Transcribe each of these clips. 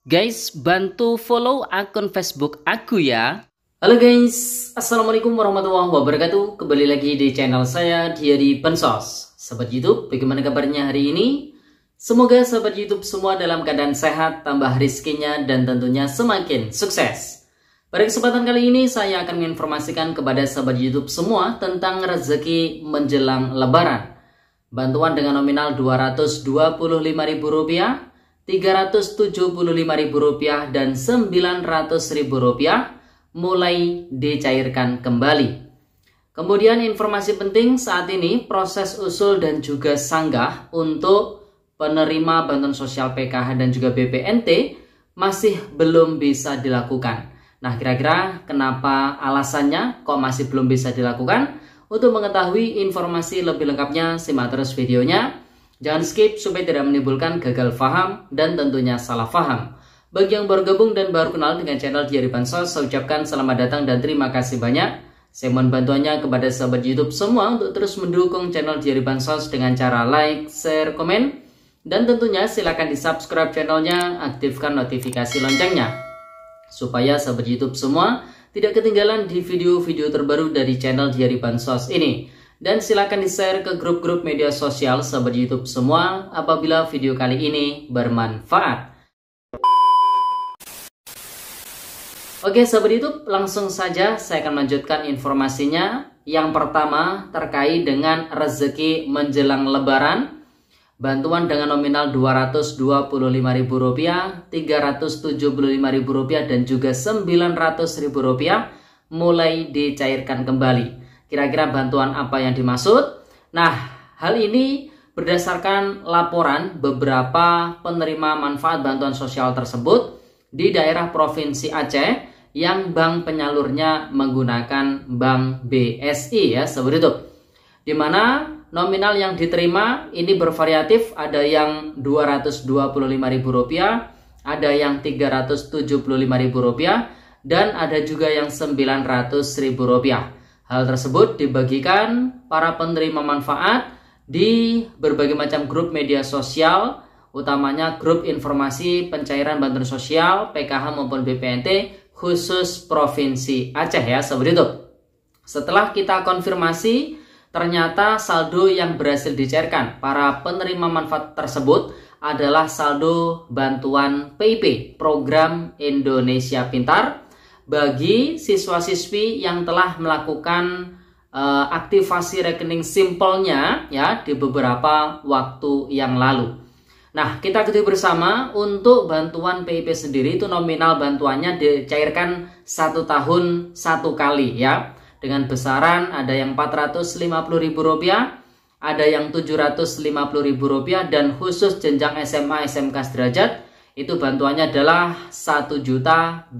Guys, bantu follow akun Facebook aku ya. Halo guys, Assalamualaikum warahmatullahi wabarakatuh. Kembali lagi di channel saya, Diary Bansos. Sahabat YouTube, bagaimana kabarnya hari ini? Semoga sahabat YouTube semua dalam keadaan sehat, tambah rizkinya, dan tentunya semakin sukses. Pada kesempatan kali ini, saya akan menginformasikan kepada sahabat YouTube semua tentang rezeki menjelang Lebaran. Bantuan dengan nominal Rp225.000, Rp375.000 dan Rp900.000 mulai dicairkan kembali. Kemudian informasi penting saat ini proses usul dan juga sanggah untuk penerima bantuan sosial PKH dan juga BPNT masih belum bisa dilakukan. Nah, kira-kira kenapa alasannya kok masih belum bisa dilakukan? Untuk mengetahui informasi lebih lengkapnya, simak terus videonya. Jangan skip supaya tidak menimbulkan gagal paham dan tentunya salah paham. Bagi yang baru gabung dan baru kenal dengan channel Diary Bansos, saya ucapkan selamat datang dan terima kasih banyak. Saya mohon bantuannya kepada sahabat YouTube semua untuk terus mendukung channel Diary Bansos dengan cara like, share, komen. Dan tentunya silakan di subscribe channelnya, aktifkan notifikasi loncengnya. Supaya sahabat YouTube semua tidak ketinggalan di video-video terbaru dari channel Diary Bansos ini. Dan silakan di-share ke grup-grup media sosial sahabat YouTube semua apabila video kali ini bermanfaat. Oke sahabat YouTube, langsung saja saya akan melanjutkan informasinya. Yang pertama terkait dengan rezeki menjelang Lebaran. Bantuan dengan nominal Rp225.000, Rp375.000 dan juga Rp900.000 mulai dicairkan kembali. Kira-kira bantuan apa yang dimaksud? Nah, hal ini berdasarkan laporan beberapa penerima manfaat bantuan sosial tersebut di daerah Provinsi Aceh yang bank penyalurnya menggunakan Bank BSI ya, seperti itu. Di mana nominal yang diterima ini bervariatif, ada yang Rp225.000, ada yang Rp375.000 dan ada juga yang Rp900.000. Hal tersebut dibagikan para penerima manfaat di berbagai macam grup media sosial, utamanya grup informasi pencairan bantuan sosial PKH maupun BPNT khusus Provinsi Aceh ya, seperti itu. Setelah kita konfirmasi, ternyata saldo yang berhasil dicairkan para penerima manfaat tersebut adalah saldo bantuan PIP Program Indonesia Pintar bagi siswa-siswi yang telah melakukan aktivasi rekening simpelnya ya di beberapa waktu yang lalu. Nah, kita ketahui bersama untuk bantuan PIP sendiri itu nominal bantuannya dicairkan 1 tahun 1 kali ya. Dengan besaran ada yang Rp450.000, ada yang Rp750.000 dan khusus jenjang SMA SMK sederajat itu bantuannya adalah Rp1.800.000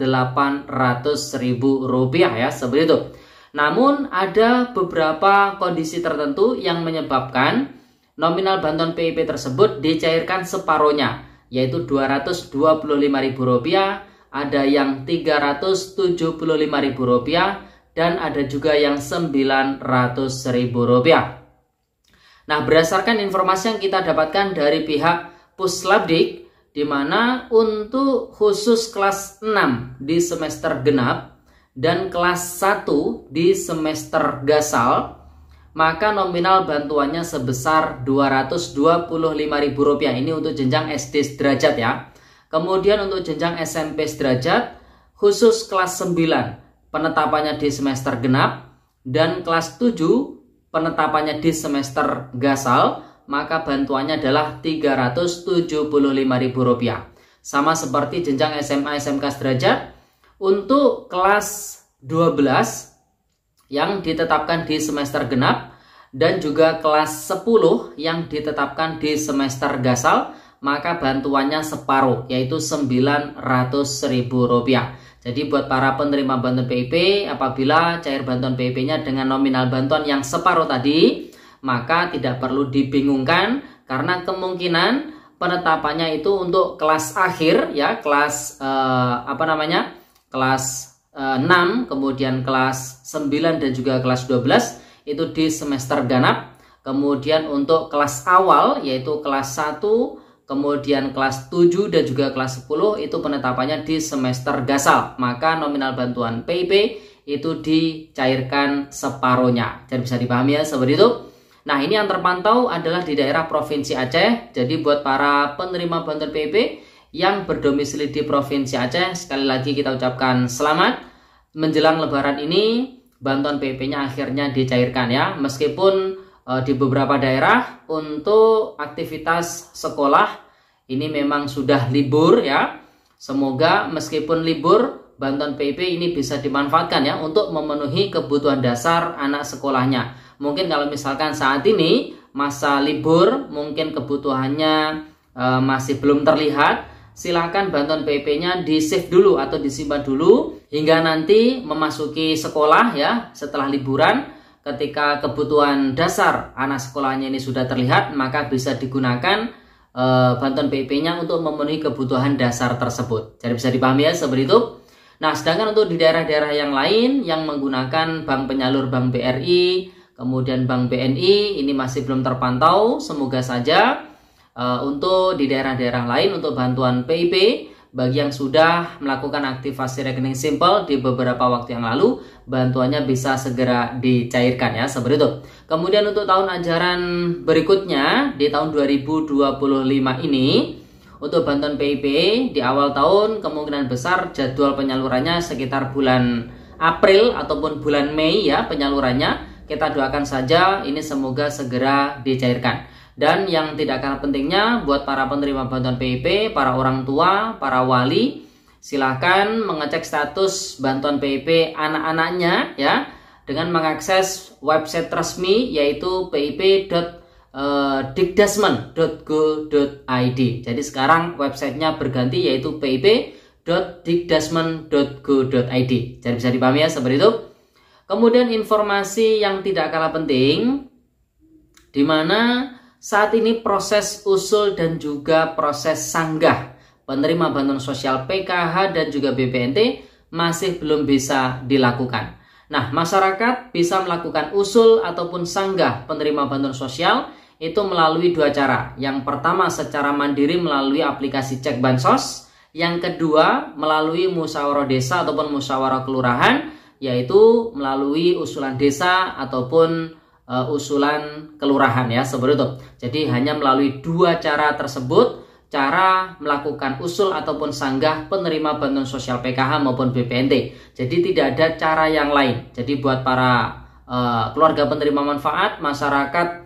ya, seperti itu. Namun ada beberapa kondisi tertentu yang menyebabkan nominal bantuan PIP tersebut dicairkan separuhnya, yaitu Rp225.000, ada yang Rp375.000 dan ada juga yang Rp900.000. Nah, berdasarkan informasi yang kita dapatkan dari pihak Puslabdik, di mana untuk khusus kelas 6 di semester genap dan kelas 1 di semester gasal, maka nominal bantuannya sebesar Rp225.000. Ini untuk jenjang SD sederajat ya. Kemudian untuk jenjang SMP sederajat, khusus kelas 9 penetapannya di semester genap dan kelas 7 penetapannya di semester gasal, maka bantuannya adalah Rp375.000. Sama seperti jenjang SMA SMK sederajat, untuk kelas 12 yang ditetapkan di semester genap dan juga kelas 10 yang ditetapkan di semester gasal, maka bantuannya separuh, yaitu Rp900.000. Jadi buat para penerima bantuan PIP, apabila cair bantuan PIP-nya dengan nominal bantuan yang separuh tadi, maka tidak perlu dibingungkan karena kemungkinan penetapannya itu untuk kelas akhir ya, kelas kelas 6, kemudian kelas 9 dan juga kelas 12 itu di semester genap. Kemudian untuk kelas awal yaitu kelas 1, kemudian kelas 7 dan juga kelas 10 itu penetapannya di semester gasal. Maka nominal bantuan PIP itu dicairkan separohnya. Jadi bisa dipahami ya seperti itu. Nah, ini yang terpantau adalah di daerah Provinsi Aceh. Jadi buat para penerima bantuan PIP yang berdomisili di Provinsi Aceh, sekali lagi kita ucapkan selamat. Menjelang Lebaran ini bantuan PIP-nya akhirnya dicairkan ya. Meskipun di beberapa daerah untuk aktivitas sekolah ini memang sudah libur ya. Semoga meskipun libur, bantuan PIP ini bisa dimanfaatkan ya untuk memenuhi kebutuhan dasar anak sekolahnya. Mungkin kalau misalkan saat ini masa libur, mungkin kebutuhannya masih belum terlihat, silakan bantuan PIP-nya di-save dulu atau disimpan dulu hingga nanti memasuki sekolah ya setelah liburan. Ketika kebutuhan dasar anak sekolahnya ini sudah terlihat, maka bisa digunakan bantuan PIP-nya untuk memenuhi kebutuhan dasar tersebut. Jadi bisa dipahami ya seperti itu. Nah, sedangkan untuk di daerah-daerah yang lain yang menggunakan bank penyalur Bank BRI, kemudian Bank BNI, ini masih belum terpantau. Semoga saja untuk di daerah-daerah lain untuk bantuan PIP bagi yang sudah melakukan aktivasi rekening simple di beberapa waktu yang lalu, bantuannya bisa segera dicairkan ya seperti itu. Kemudian untuk tahun ajaran berikutnya di tahun 2025 ini untuk bantuan PIP di awal tahun kemungkinan besar jadwal penyalurannya sekitar bulan April ataupun bulan Mei ya penyalurannya. Kita doakan saja ini semoga segera dicairkan. Dan yang tidak kalah pentingnya buat para penerima bantuan PIP, para orang tua, para wali, silahkan mengecek status bantuan PIP anak-anaknya ya dengan mengakses website resmi yaitu pip.dikdasmen.go.id. Jadi sekarang websitenya berganti yaitu pip.dikdasmen.go.id. Jadi bisa dipahami ya seperti itu. Kemudian informasi yang tidak kalah penting di mana saat ini proses usul dan juga proses sanggah penerima bantuan sosial PKH dan juga BPNT masih belum bisa dilakukan. Nah, masyarakat bisa melakukan usul ataupun sanggah penerima bantuan sosial itu melalui dua cara. Yang pertama secara mandiri melalui aplikasi Cek Bansos. Yang kedua melalui musyawarah desa ataupun musyawarah kelurahan, yaitu melalui usulan desa ataupun usulan kelurahan ya seperti itu. Jadi hanya melalui dua cara tersebut, cara melakukan usul ataupun sanggah penerima bantuan sosial PKH maupun BPNT. Jadi tidak ada cara yang lain. Jadi buat para keluarga penerima manfaat, masyarakat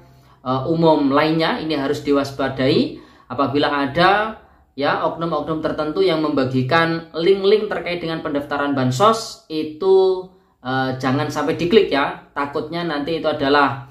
umum lainnya ini harus diwaspadai apabila ada ya oknum-oknum tertentu yang membagikan link-link terkait dengan pendaftaran bansos itu jangan sampai diklik ya, takutnya nanti itu adalah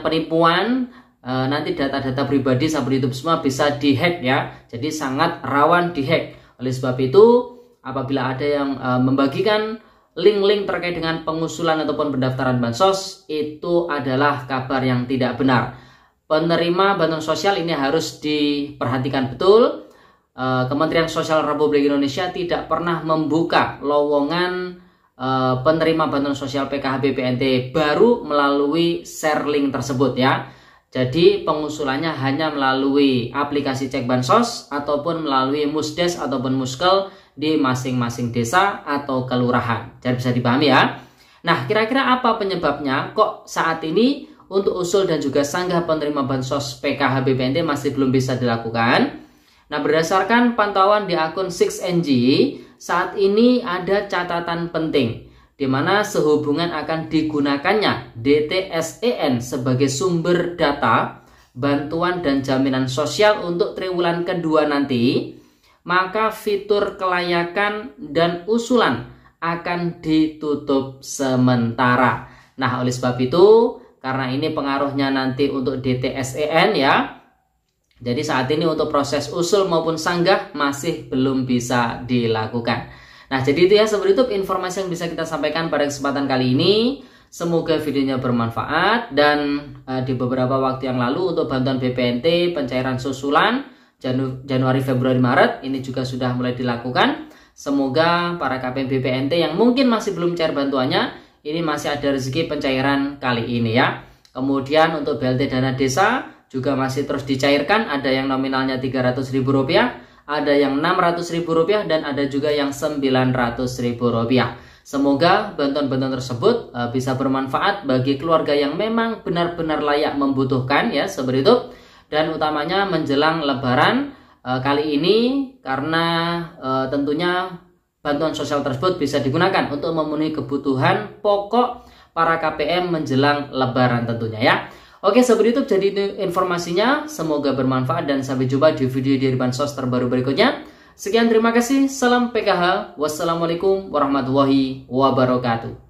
penipuan, nanti data-data pribadi seperti itu semua bisa dihack ya, jadi sangat rawan dihack. Oleh sebab itu apabila ada yang membagikan link-link terkait dengan pengusulan ataupun pendaftaran bansos, itu adalah kabar yang tidak benar. Penerima bantuan sosial ini harus diperhatikan betul. Kementerian Sosial Republik Indonesia tidak pernah membuka lowongan penerima bantuan sosial PKH BPNT baru melalui share link tersebut ya. Jadi pengusulannya hanya melalui aplikasi Cek Bansos ataupun melalui Musdes ataupun Muskel di masing-masing desa atau kelurahan. Jadi bisa dipahami ya. Nah, kira-kira apa penyebabnya kok saat ini untuk usul dan juga sanggah penerima bansos PKH BPNT masih belum bisa dilakukan? Nah, berdasarkan pantauan di akun 6NG, saat ini ada catatan penting di mana sehubungan akan digunakannya DTSEN sebagai sumber data bantuan dan jaminan sosial untuk triwulan kedua nanti, maka fitur kelayakan dan usulan akan ditutup sementara. Nah, oleh sebab itu karena ini pengaruhnya nanti untuk DTSEN ya. Jadi saat ini untuk proses usul maupun sanggah masih belum bisa dilakukan. Nah, jadi itu ya seperti itu informasi yang bisa kita sampaikan pada kesempatan kali ini. Semoga videonya bermanfaat dan di beberapa waktu yang lalu untuk bantuan BPNT pencairan susulan Januari, Februari, Maret ini juga sudah mulai dilakukan. Semoga para KPM BPNT yang mungkin masih belum cair bantuannya ini masih ada rezeki pencairan kali ini ya. Kemudian untuk BLT dana desa juga masih terus dicairkan. Ada yang nominalnya Rp300.000, ada yang Rp600.000, dan ada juga yang Rp900.000. Semoga bantuan-bantuan tersebut bisa bermanfaat bagi keluarga yang memang benar-benar layak membutuhkan, ya, seperti itu. Dan utamanya menjelang Lebaran kali ini, karena tentunya bantuan sosial tersebut bisa digunakan untuk memenuhi kebutuhan pokok para KPM menjelang Lebaran tentunya, ya. Oke, Sobat YouTube, jadi itu informasinya. Semoga bermanfaat dan sampai jumpa di video dari Bansos terbaru berikutnya. Sekian, terima kasih. Salam PKH. Wassalamualaikum warahmatullahi wabarakatuh.